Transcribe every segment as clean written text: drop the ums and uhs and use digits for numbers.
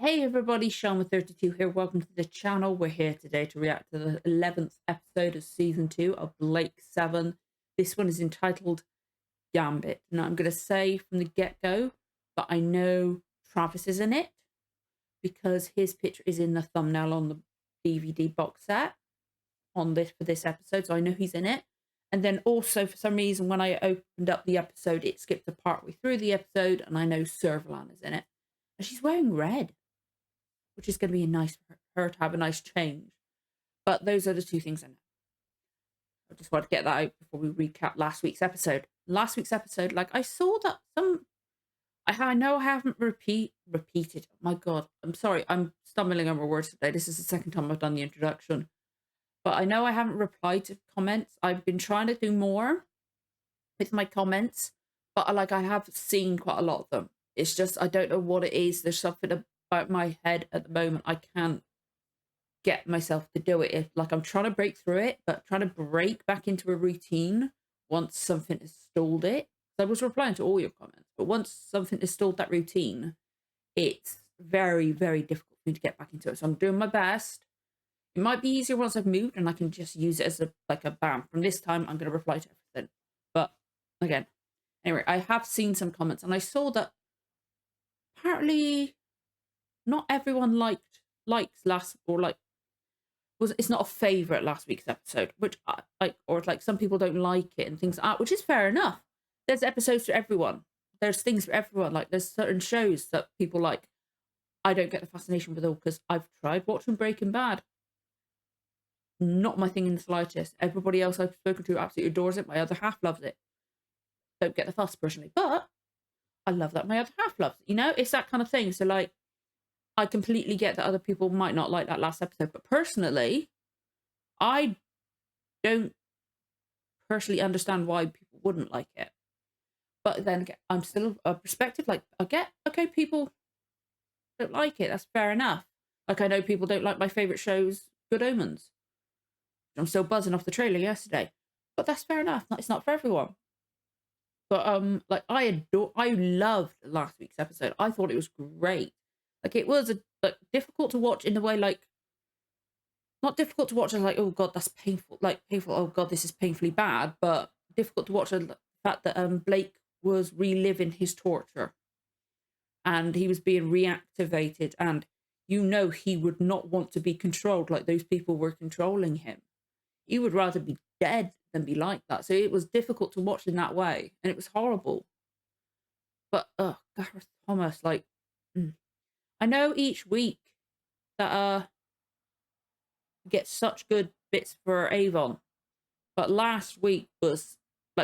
Hey everybody, Sharma32 here. Welcome to the channel. We're here today to react to the 11th episode of season 2 of Blake 7. This one is entitled Gambit. Now I'm going to say from the get-go that I know Travis is in it because his picture is in the thumbnail on the DVD box set for this episode, so I know he's in it. And then also for some reason when I opened up the episode, it skipped a part way through the episode and I know Servalan is in it. And she's wearing red, which is going to be nice for her to have a nice change. But those are the two things I know. I just want to get that out before we recap last week's episode. Last week's episode, like I saw that I know I haven't repeated. Oh my God, I'm sorry. I'm stumbling over words today. This is the second time I've done the introduction. But I know I haven't replied to comments. I've been trying to do more with my comments, but I have seen quite a lot of them. It's just, I don't know what it is. There's something about my head at the moment. I can't get myself to do it. I'm trying to break through it, but trying to break back into a routine once something has stalled it. So I was replying to all your comments, but once something has stalled that routine, it's very, very difficult for me to get back into it. So I'm doing my best. It might be easier once I've moved and I can just use it as a bam. From this time, I'm going to reply to everything. But again, anyway, I have seen some comments and I saw that apparently not everyone likes it's not a favorite last week's episode, which some people don't like it and things like that, which is fair enough. There's episodes for everyone. There's things for everyone. Like there's certain shows that people like. I don't get the fascination with all because I've tried watching Breaking Bad. Not my thing in the slightest. Everybody else I've spoken to absolutely adores it. My other half loves it. Don't get the fuss personally, but I love that my other half loves it. You know, it's that kind of thing. So like, I completely get that other people might not like that last episode, but personally, I don't personally understand why people wouldn't like it. But then again, I'm still a perspective. Like, I get, okay, people don't like it. That's fair enough. Like, I know people don't like my favorite shows, Good Omens. I'm still buzzing off the trailer yesterday, but that's fair enough. It's not for everyone. But I loved last week's episode. I thought it was great. Like it was difficult to watch in the way not difficult to watch as oh God, that's painful. Like painful. Oh God, this is painfully bad. But difficult to watch the fact that Blake was reliving his torture, and he was being reactivated, and he would not want to be controlled like those people were controlling him. He would rather be dead than be like that. So it was difficult to watch in that way, and it was horrible. But Gareth Thomas, I know each week that gets such good bits for Avon, but last week was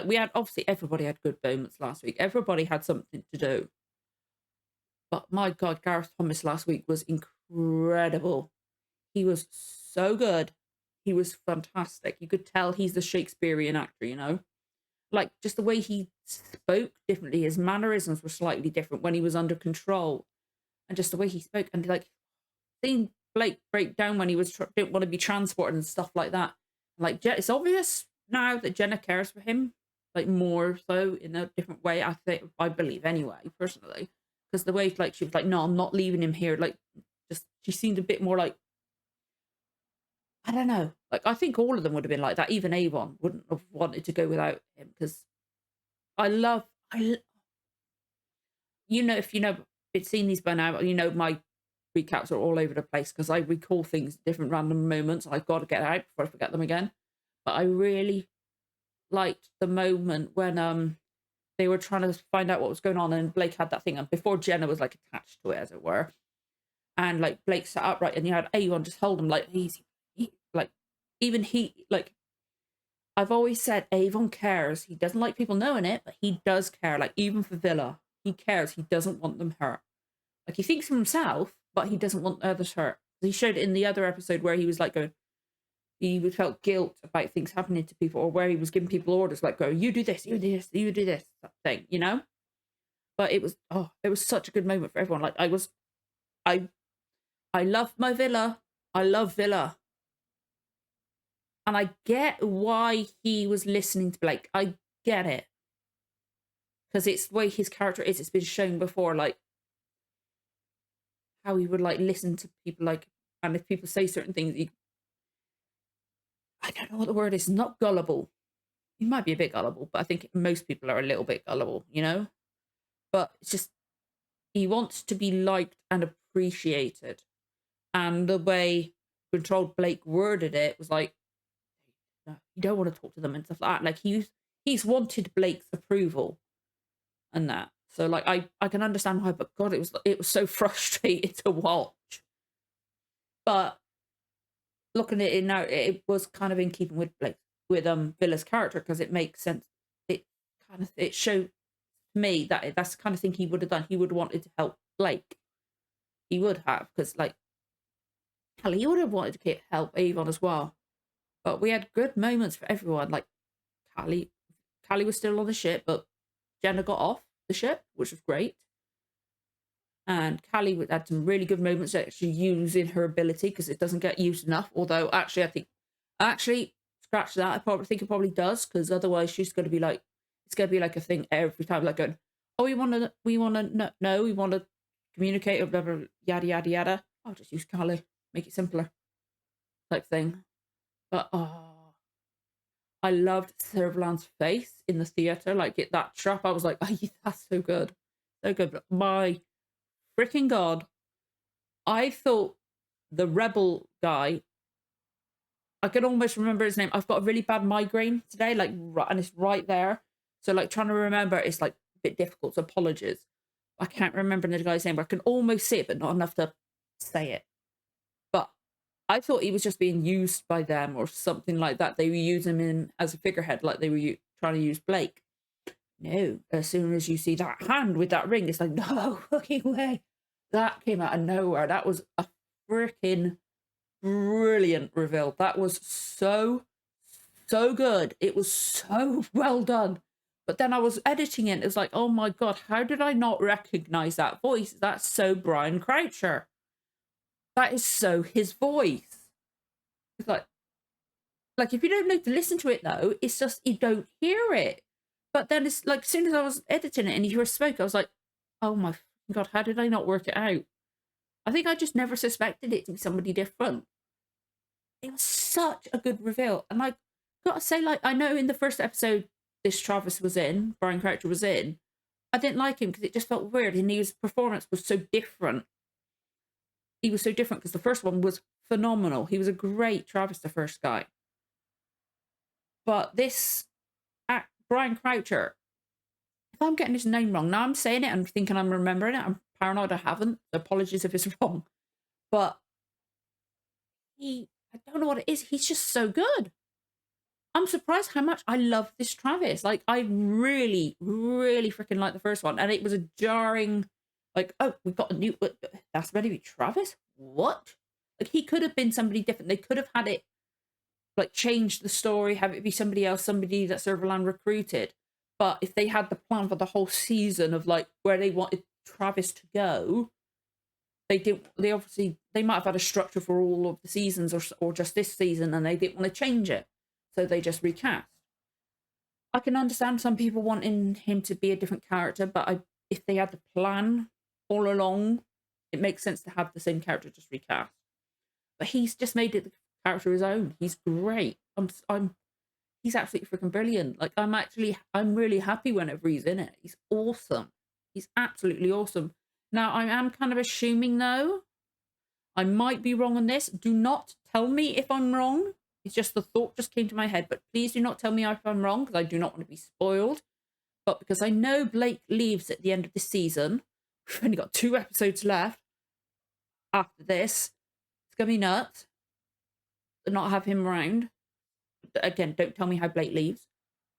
we had obviously everybody had good moments last week. Everybody had something to do. But my God, Gareth Thomas last week was incredible. He was so good. He was fantastic. You could tell he's the Shakespearean actor, you know? Like, just the way he spoke differently. His mannerisms were slightly different when he was under control. And just the way he spoke. And, seeing Blake break down when he didn't want to be transported and stuff like that. Like, it's obvious now that Jenna cares for him. More so in a different way, I believe, anyway, personally. Because the way, she was like, no, I'm not leaving him here. She seemed a bit more I don't know. I think all of them would have been like that. Even Avon wouldn't have wanted to go without him because if it's seen these by now, my recaps are all over the place because I recall things, different random moments. I've got to get out before I forget them again. But I really liked the moment when they were trying to find out what was going on and Blake had that thing and before Jenna was attached to it, as it were. And Blake sat upright and you had Avon just hold him easy. I've always said Avon cares. He doesn't like people knowing it, but he does care. Even for Villa, he cares. He doesn't want them hurt. He thinks of himself, but he doesn't want others hurt. He showed it in the other episode where he was he felt guilt about things happening to people, or where he was giving people orders go, you do this, you do this, you do this, that thing, you know? But it was such a good moment for everyone. I love my Villa. I love Villa. And I get why he was listening to Blake. I get it. Because it's the way his character is. It's been shown before, how he would like listen to people, like, and if people say certain things, I don't know what the word is, not gullible. He might be a bit gullible, but I think most people are a little bit gullible, you know? But it's just, he wants to be liked and appreciated. And the way Controlled Blake worded it was like, no, you don't want to talk to them and stuff like that. Like he's wanted Blake's approval and that. So like I can understand why, but God, it was so frustrating to watch. But looking at it now, it was kind of in keeping with Blake, with Villa's character, because it makes sense. It showed me that that's the kind of thing he would have done. He would have wanted to help Blake. He would have, because like he would have wanted to help Avon as well. But we had good moments for everyone. Like Callie was still on the ship, but Jenna got off the ship, which was great. And Callie had some really good moments actually using her ability, because it doesn't get used enough. Although actually, scratch that. I think it probably does, because otherwise she's going to be like, it's going to be like a thing every time, like going, oh, we want to communicate or blah, yada yada yada. I'll just use Callie, make it simpler, type thing. But I loved Servalan's face in the theater, like that trap. I was like, oh, that's so good, so good. But my freaking God, I thought the rebel guy, I can almost remember his name. I've got a really bad migraine today, like, and it's right there. So like trying to remember it's like a bit difficult. So apologies. I can't remember the guy's name, but I can almost see it, but not enough to say it. But I thought he was just being used by them or something like that. They were using him as a figurehead, like they were trying to use Blake. No, as soon as you see that hand with that ring, it's like, no fucking way. That came out of nowhere. That was a freaking brilliant reveal. That was so good. It was so well done. But then I was editing it. It was like, oh my God, how did I not recognize that voice? That's so Brian Croucher. That is so his voice. It's like if you don't know to listen to it though, it's just you don't hear it. But then it's like as soon as I was editing it and you were spoke, I was like, oh my God, how did I not work it out? I think I just never suspected it to be somebody different. It was such a good reveal. And I gotta say, like, I know in the first episode this Travis was in, Brian Croucher was in, I didn't like him because it just felt weird and his performance was so different. He was so different because the first one was phenomenal. He was a great Travis, the first guy. But this Brian Croucher, if I'm getting his name wrong, now I'm saying it and thinking I'm remembering it. I'm paranoid I haven't. So apologies if it's wrong. But I don't know what it is. He's just so good. I'm surprised how much I love this Travis. Like, I really, really freaking like the first one. And it was a jarring, like, oh, we've got a new, that's meant to be Travis? What? Like, he could have been somebody different. They could have had it, like, change the story, have it be somebody else, somebody that Servalan recruited. But if they had the plan for the whole season of, like, where they wanted Travis to go, they might have had a structure for all of the seasons or just this season, and they didn't want to change it. So they just recast. I can understand some people wanting him to be a different character, but if they had the plan all along, it makes sense to have the same character just recast. But he's just made it the character his own. He's great. He's absolutely freaking brilliant. Like I'm really happy whenever he's in it. He's awesome. He's absolutely awesome. Now I am kind of assuming though, I might be wrong on this. Do not tell me if I'm wrong. It's just the thought just came to my head, but please do not tell me if I'm wrong because I do not want to be spoiled. But because I know Blake leaves at the end of this season, we've only got 2 episodes left after this. It's going to be nuts to not have him around. Again, don't tell me how Blake leaves.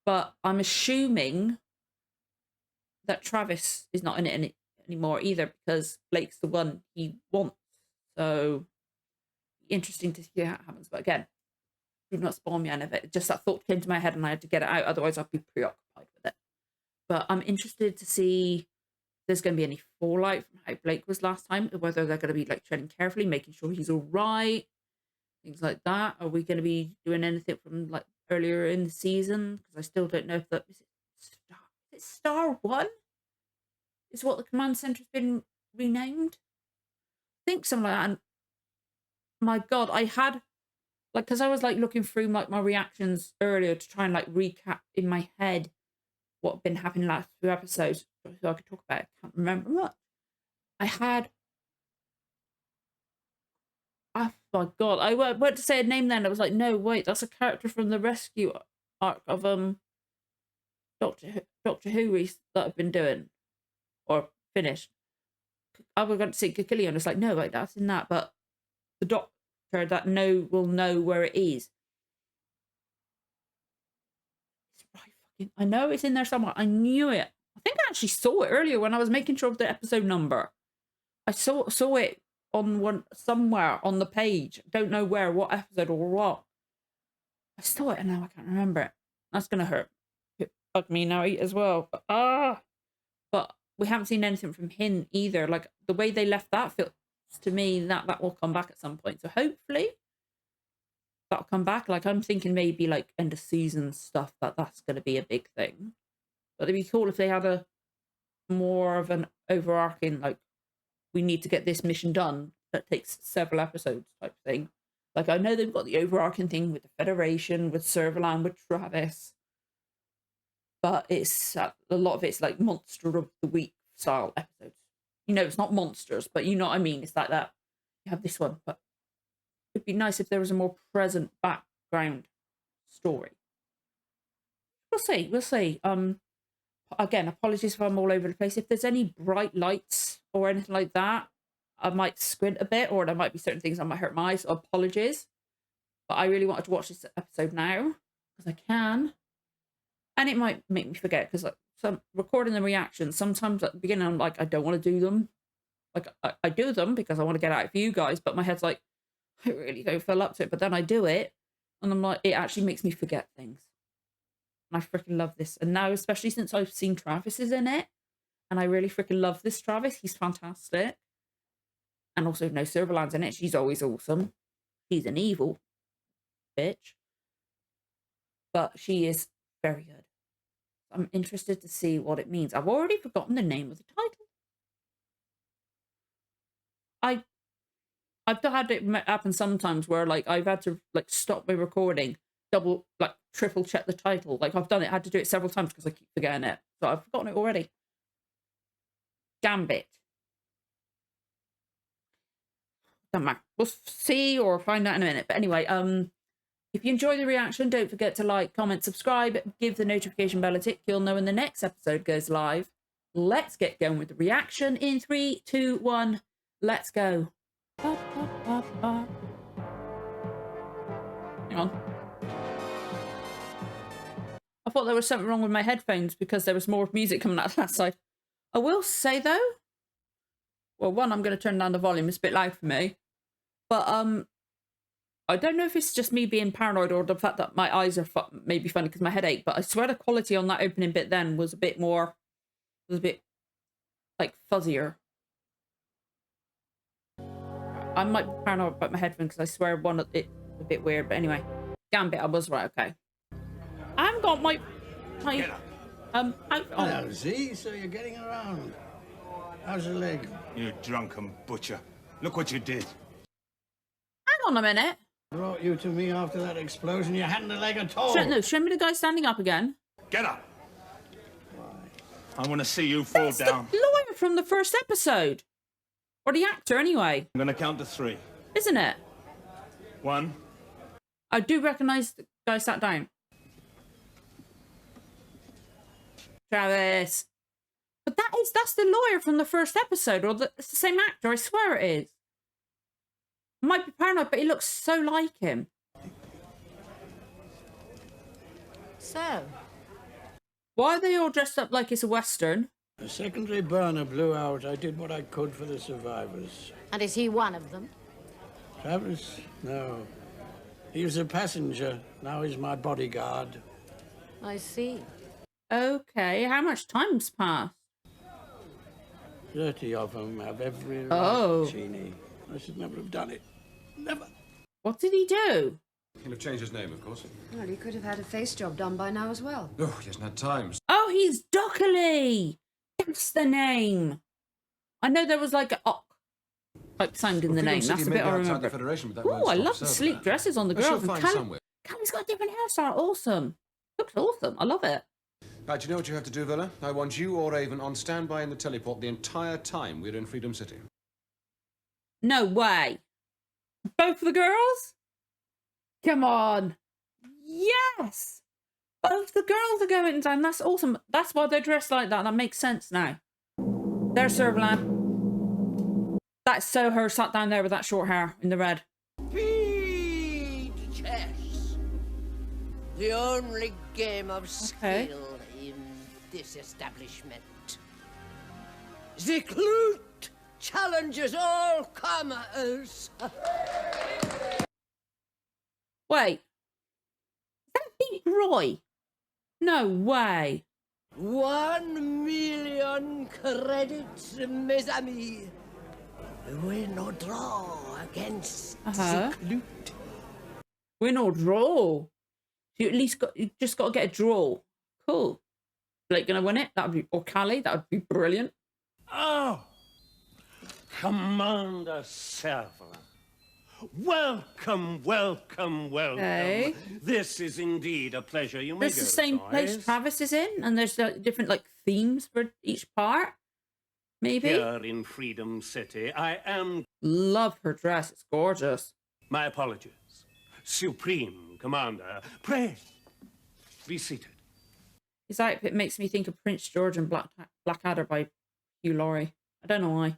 But I'm assuming that Travis is not in it anymore either because Blake's the one he wants. So, interesting to see how it happens. But again, do not spoil me any of it. Just that thought came to my head and I had to get it out. Otherwise, I'd be preoccupied with it. But I'm interested to see if there's going to be any fallout from how Blake was last time. Whether they're going to be like treading carefully, making sure he's all right, things like that. Are we going to be doing anything from like earlier in the season? Because I still don't know if that is it Star 1? Is what the command center's been renamed? think something like that. And my God, I had like, because I was like looking through like my reactions earlier to try and like recap in my head what had been happening last few episodes, so I could talk about it. I can't remember much. I had. Oh my God, I went to say a name then. I was like, no, wait, that's a character from the rescue arc of Doctor Who that I've been doing or finished. I was going to say Docholli, and it's like, no, wait, that's in that, but the doctor that will know where it is. It's right fucking. I know it's in there somewhere. I knew it. I think I actually saw it earlier when I was making sure of the episode number. I saw it on one somewhere on the page. Don't know where, what episode or what. I saw it and now I can't remember it. That's gonna hurt. Bug me now as well. But we haven't seen anything from him either. Like the way they left that feels to me that will come back at some point. So hopefully that'll come back. Like I'm thinking maybe like end of season stuff that's gonna be a big thing. But it'd be cool if they had a more of an overarching like we need to get this mission done that takes several episodes type thing. Like I know they've got the overarching thing with the Federation, with Servalan, with Travis. But it's a lot of it's like monster of the week style episodes. You know, it's not monsters, but you know what I mean. It's like that. You have this one, but it'd be nice if there was a more present background story. We'll see. We'll see. Again, apologies if I'm all over the place. If there's any bright lights or anything like that, I might squint a bit, or there might be certain things that might hurt my eyes. So apologies. But I really wanted to watch this episode now because I can. And it might make me forget because like some recording the reactions, sometimes at the beginning I'm like, I don't want to do them. Like I do them because I want to get out for you guys, but my head's like, I really don't feel up to it. But then I do it and I'm like, it actually makes me forget things. And I freaking love this. And now, especially since I've seen Travis is in it, and I really freaking love this Travis. He's fantastic. And also, no, Servalan's in it. She's always awesome. She's an evil bitch. But she is very good. I'm interested to see what it means. I've already forgotten the name of the title. I've had it happen sometimes where like I've had to like stop my recording, triple check the title. Like I've done it, had to do it several times because I keep forgetting it. So I've forgotten it already. Gambit. Don't matter. We'll see or find out in a minute. But anyway, if you enjoy the reaction, don't forget to like, comment, subscribe, give the notification bell a tick. You'll know when the next episode goes live. Let's get going with the reaction in 3, 2, 1. Let's go. Hang on. I thought there was something wrong with my headphones because there was more music coming out of that side. I will say though, well, one, I'm going to turn down the volume. It's a bit loud for me. But I don't know if it's just me being paranoid or the fact that my eyes are maybe funny because my head ache. But I swear the quality on that opening bit then was a bit like fuzzier. I might be paranoid about my headphones because I swear it's a bit weird. But anyway, Gambit, I was right. Okay. I haven't got my Hello, Z, so you're getting around. How's the leg? You drunken butcher. Look what you did. Hang on a minute. Brought you to me after that explosion. You hadn't a leg at all. Show me the guy standing up again. Get up. Why? I want to see you fall down. The lawyer from the first episode. Or the actor, anyway. I'm going to count to 3. Isn't it? 1. I do recognise the guy sat down. Travis. But that's the lawyer from the first episode, or it's the same actor, I swear it is. I might be paranoid, but he looks so like him. So? Why are they all dressed up like it's a Western? A secondary burner blew out. I did what I could for the survivors. And is he one of them? Travis? No. He was a passenger. Now he's my bodyguard. I see. Okay, how much time's passed? 30 of them have every right, Oh. Jeannie. I should never have done it. Never. What did he do? He'll have changed his name, of course. Well, he could have had a face job done by now as well. Oh, he hasn't had time. Oh, he's Docholli! That's the name. I know there was like a... like sound in the Freedom name. City That's a may bit be I outside the remember. Federation, but that Oh, won't I stop love the Silver sleek there. dresses on the But she'll girls. And find somewhere. Callie's got a different hairstyle. Awesome. Looks awesome. I love it. Right, you know what you have to do, Villa? I want you or Raven on standby in the teleport the entire time we're in Freedom City. No way. Both the girls? Come on. Yes. Both the girls are going down. That's awesome. That's why they're dressed like that. That makes sense now. There's Servalan. That's so her sat down there with that short hair in the red. Speed chess. The only game of Okay. skill in this establishment. The Clute challenges all comers. Wait. Is that Pete Roy? No way. 1,000,000 credits, mes amis. Win or draw against Uh-huh. the Clute. Win or draw. You just got to get a draw. Cool. Blake gonna win it? That would be, or Callie? That would be brilliant. Oh, Commander Servalan. Welcome, welcome, welcome. Okay. This is indeed a pleasure. You may This go, is the same place Joyce. Travis is in, and there's different like themes for each part. Maybe. Here in Freedom City, I am... Love her dress. It's gorgeous. My apologies. Supreme Commander, pray, be seated. His outfit makes me think of Prince George and Blackadder by Hugh Laurie. I don't know why.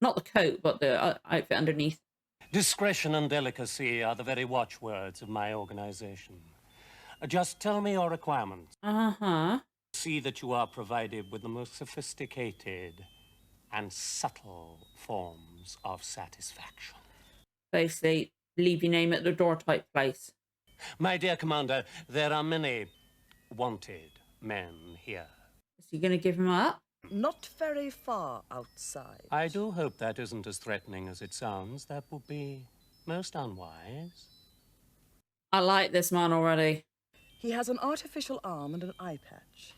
Not the coat, but the outfit underneath. Discretion and delicacy are the very watchwords of my organization. Just tell me your requirements. Uh-huh. See that you are provided with the most sophisticated and subtle forms of satisfaction. Basically, leave your name at the door type place. My dear Commander, there are many wanted men here. Is he going to give him up? Not very far outside. I do hope that isn't as threatening as it sounds. That would be most unwise. I like this man already. He has an artificial arm and an eye patch.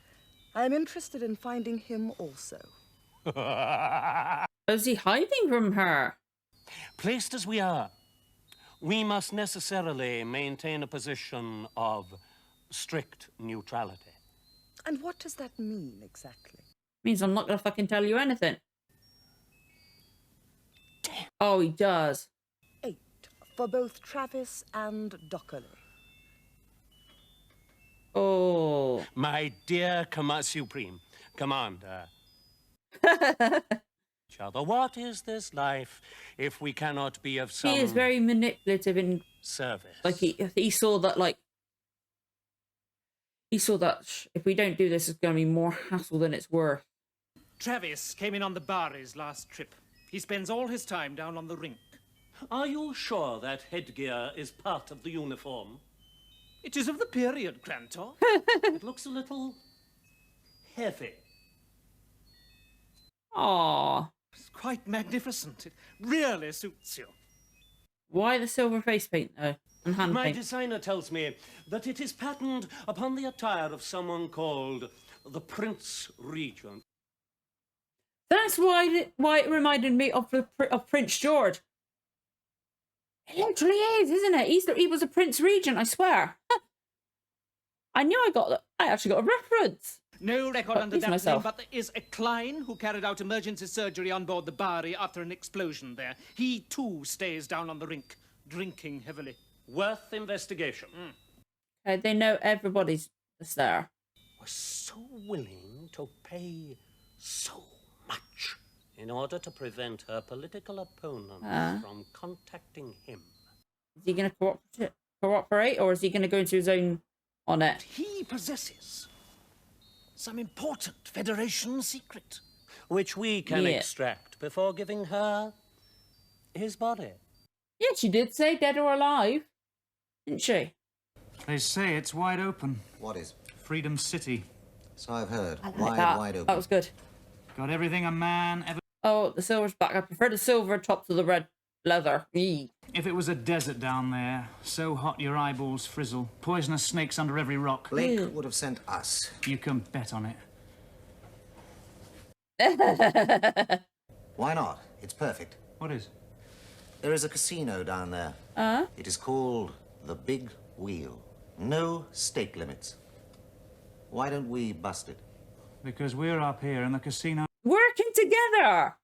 I am interested in finding him also. Is he hiding from her? Placed as we are, we must necessarily maintain a position of strict neutrality. And what does that mean exactly? Means I'm not going to fucking tell you anything. Damn. Oh, he does. 8 for both Travis and Docholli. Oh. My dear Supreme Commander. What is this life if we cannot be of some He is very manipulative in service? like he saw that if we don't do this, it's going to be more hassle than it's worth. Travis came in on the Bari's last trip. He spends all his time down on the rink. Are you sure that headgear is part of the uniform? It is of the period, Grantor. It looks a little heavy. Aww. It's quite magnificent. It really suits you. Why the silver face paint though? And hand My paint? designer tells me that it is patterned upon the attire of someone called the Prince Regent. That's why it reminded me of Prince George. It literally is, isn't it? He was a Prince Regent, I swear. I knew I actually got a reference. No record under that myself. name, but there is a Klein who carried out emergency surgery on board the Bari after an explosion there. He, too, stays down on the rink, drinking heavily. Worth investigation. Okay, they know everybody's there. Was so willing to pay so much in order to prevent her political opponent from contacting him. Is he going to cooperate, or is he going to go into his own on it? He possesses some important Federation secret. Which we can extract before giving her his body. Yeah, she did say dead or alive, didn't she? They say it's wide open. What is? Freedom City. So I've heard. I like that. Wide open. That was good. Got everything a man ever... Oh, the silver's back. I prefer the silver top to the red leather. Eee. If it was a desert down there, so hot your eyeballs frizzle, poisonous snakes under every rock. Blake would have sent us. You can bet on it. Why not? It's perfect. What is? There is a casino down there. It is called the Big Wheel. No stake limits. Why don't we bust it? Because we're up here and the casino... Working together!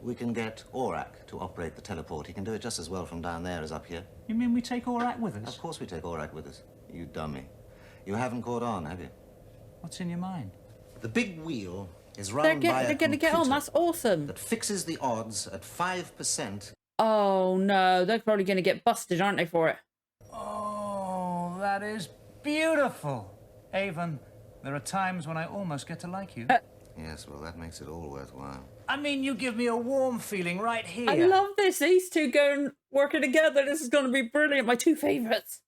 We can get Aurak to operate the teleport. He can do it just as well from down there as up here. You mean we take Aurak with us? Of course we take Aurak with us. You dummy. You haven't caught on, have you? What's in your mind? The Big Wheel is run by a They're going to get on. That's awesome. that fixes the odds at 5%. Oh, no. They're probably going to get busted, aren't they, for it? Oh, that is beautiful. Avon, there are times when I almost get to like you. Yes, well, that makes it all worthwhile. I mean, you give me a warm feeling right here. I love this. These two going working together. This is going to be brilliant. My two favourites.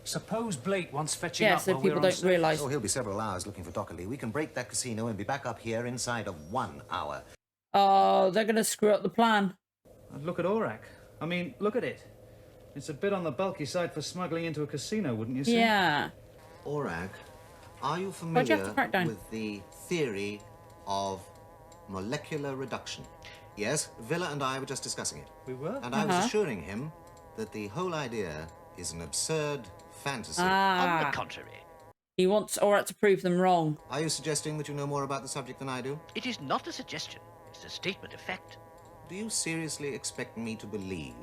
Suppose Blake wants fetching Yeah, up so while people we're on don't stage. realise. Oh, he'll be several hours looking for Docholli. We can break that casino and be back up here inside of 1 hour. Oh, they're going to screw up the plan. And look at Aurak. I mean, look at it. It's a bit on the bulky side for smuggling into a casino, wouldn't you say? Yeah. Aurak, are you Why'd you have to familiar crack down? with the theory of molecular reduction? Yes, Villa and I were just discussing it. We were? And I was assuring him that the whole idea is an absurd fantasy. Ah. On the contrary, He wants Aurak to prove them wrong. Are you suggesting that you know more about the subject than I do? it is not a suggestion. It's a statement of fact. Do you seriously expect me to believe?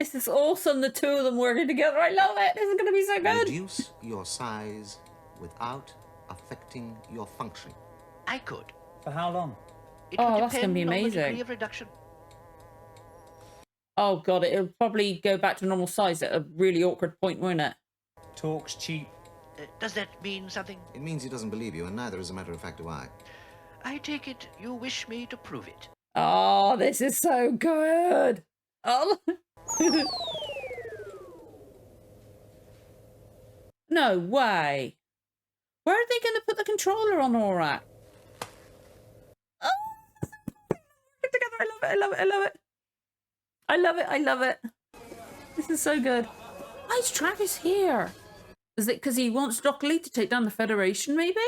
This is awesome. The two of them working together. I love it. This is going to be so good. Reduce your size without affecting your function. I could. For how long? It Oh, would that's gonna be depend on the amazing. degree of reduction. Oh, God. It'll probably go back to normal size at a really awkward point, won't it? Talk's cheap. Does that mean something? It means he doesn't believe you, and neither, as a matter of fact, do I. I take it you wish me to prove it. Oh, this is so good. Oh. No way. Where are they going to put the controller on Aurak? Oh, together. I love it. I love it. I love it. I love it. I love it. This is so good. Why is Travis here? Is it because he wants Docholli to take down the Federation, maybe?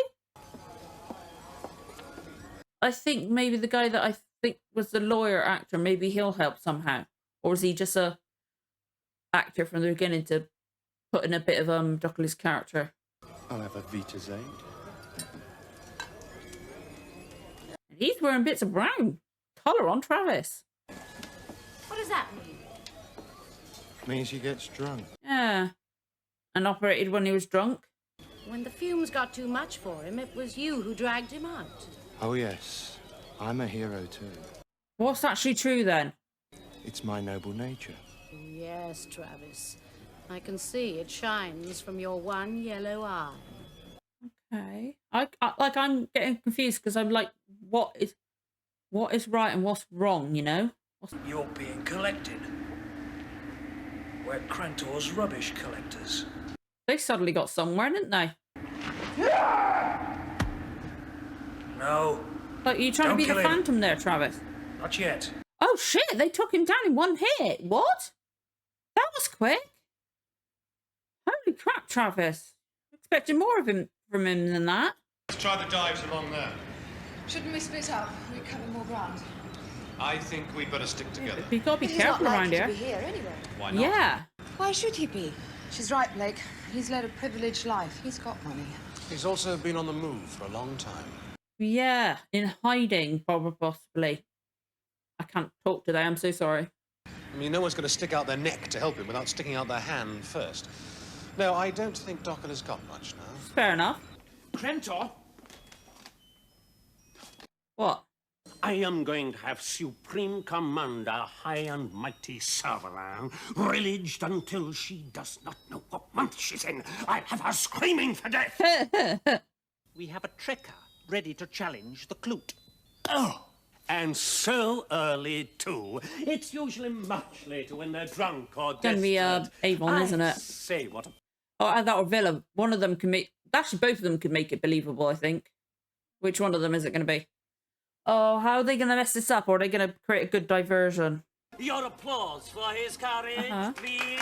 I think maybe the guy that I think was the lawyer actor, maybe he'll help somehow. Or is he just a actor from the beginning to put in a bit of Docholli's character? I'll have a Vita's aid. He's wearing bits of brown. Colour on Travis. What does that mean? Means he gets drunk. Yeah. And operated when he was drunk. When the fumes got too much for him, it was you who dragged him out. Oh, yes. I'm a hero, too. What's actually true then? It's my noble nature. Yes, Travis. I can see it shines from your one yellow eye. Okay. I'm getting confused because I'm like, what is right and what's wrong, you know? You're being collected. We're Krantor's rubbish collectors. They suddenly got somewhere, didn't they? No. Like, you trying Don't to be the kill him. Phantom there, Travis? Not yet. Oh shit, they took him down in one hit. What? That was quick. Holy crap, Travis. Expecting more of him from him than that. Let's try the dives along there. Shouldn't we split up? We cover more ground. I think we'd better stick together. You've got to be He's careful not around likely here. to be here anyway. Why not? Yeah. Why should he be? She's right, Blake. He's led a privileged life. He's got money. He's also been on the move for a long time. Yeah, in hiding, probably, possibly. I can't talk today, I'm so sorry. I mean, no one's going to stick out their neck to help him without sticking out their hand first. No, I don't think Docholli's got much now. Fair enough. Krantor, What? I am going to have Supreme Commander High and Mighty Servalan pillaged until she does not know what month she's in. I'll have her screaming for death. We have a trekker ready to challenge the Clute. Oh, and so early, too. It's usually much later when they're drunk or desperate. Gonna be Avon, isn't it? Say what a... Oh, either that or Villa. One of them can make... Actually, both of them could make it believable, I think. Which one of them is it going to be? Oh, how are they going to mess this up? Or are they going to create a good diversion? Your applause for his courage, please.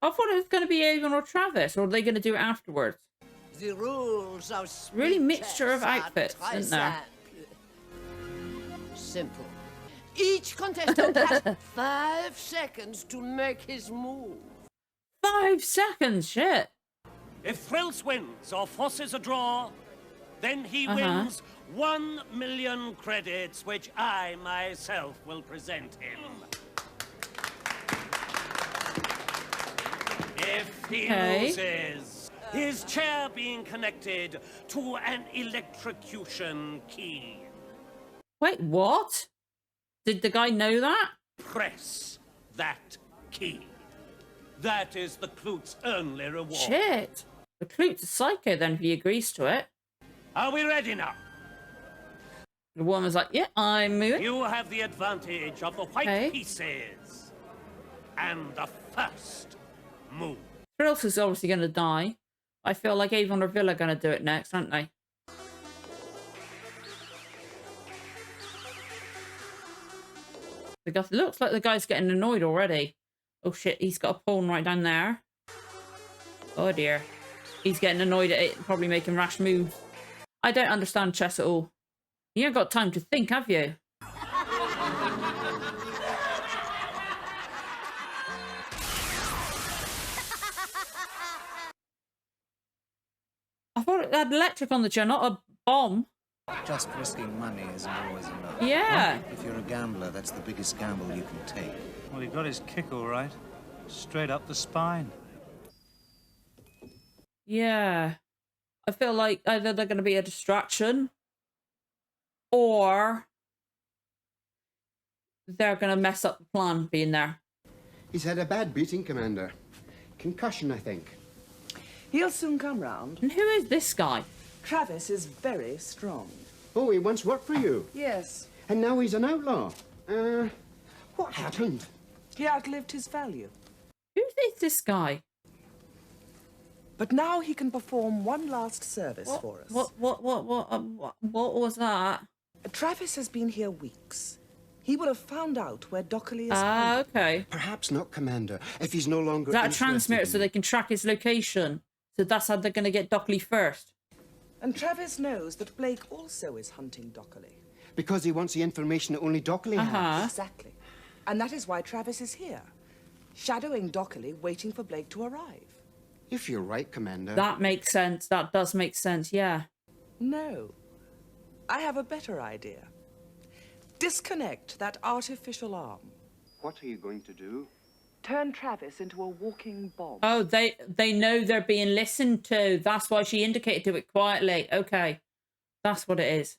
I thought it was going to be Avon or Travis. Or are they going to do it afterwards? The rules of Really speech mixture of are outfits, isn't there? simple. Each contestant has 5 seconds to make his move. 5 seconds, shit. If Thrills wins or forces a draw, then he wins 1 million credits, which I myself will present him. If he loses, his chair being connected to an electrocution key. Wait, what? Did the guy know that? Press that key. That is the Kloot's only reward. Shit. The Kloot's a psycho then if he agrees to it. Are we ready now? The woman's like, yeah, I'm moving. You have the advantage of the white pieces. And the first move. Thrills is obviously going to die. I feel like Avon or Villa are going to do it next, aren't they? It looks like the guy's getting annoyed already. Oh shit, he's got a pawn right down there. Oh dear. He's getting annoyed at it, probably making rash moves. I don't understand chess at all. You ain't got time to think, have you? I thought it had electric on the chair, not a bomb. Just risking money isn't always enough. Yeah. If you're a gambler, that's the biggest gamble you can take. Well, he got his kick all right. Straight up the spine. Yeah. I feel like either they're going to be a distraction or they're going to mess up the plan being there. He's had a bad beating, Commander. Concussion, I think. He'll soon come round. And who is this guy? Travis is very strong. Oh, he once worked for you? Yes. And now he's an outlaw. What happened? He outlived his value. Who is this guy? But now he can perform one last service for us. What was that? Travis has been here weeks. He will have found out where Docholli is. Ah, okay. Perhaps not, Commander. If he's no longer Is that a interested transmitter in so they can track his location? So that's how they're going to get Docholli first. And Travis knows that Blake also is hunting Docholli. Because he wants the information that only Docholli has. Exactly. And that is why Travis is here, shadowing Docholli, waiting for Blake to arrive. If you're right, Commander. That makes sense. That does make sense, yeah. No. I have a better idea. Disconnect that artificial arm. What are you going to do? Turn Travis into a walking bomb. Oh, they know they're being listened to. That's why she indicated to it quietly. Okay. That's what it is.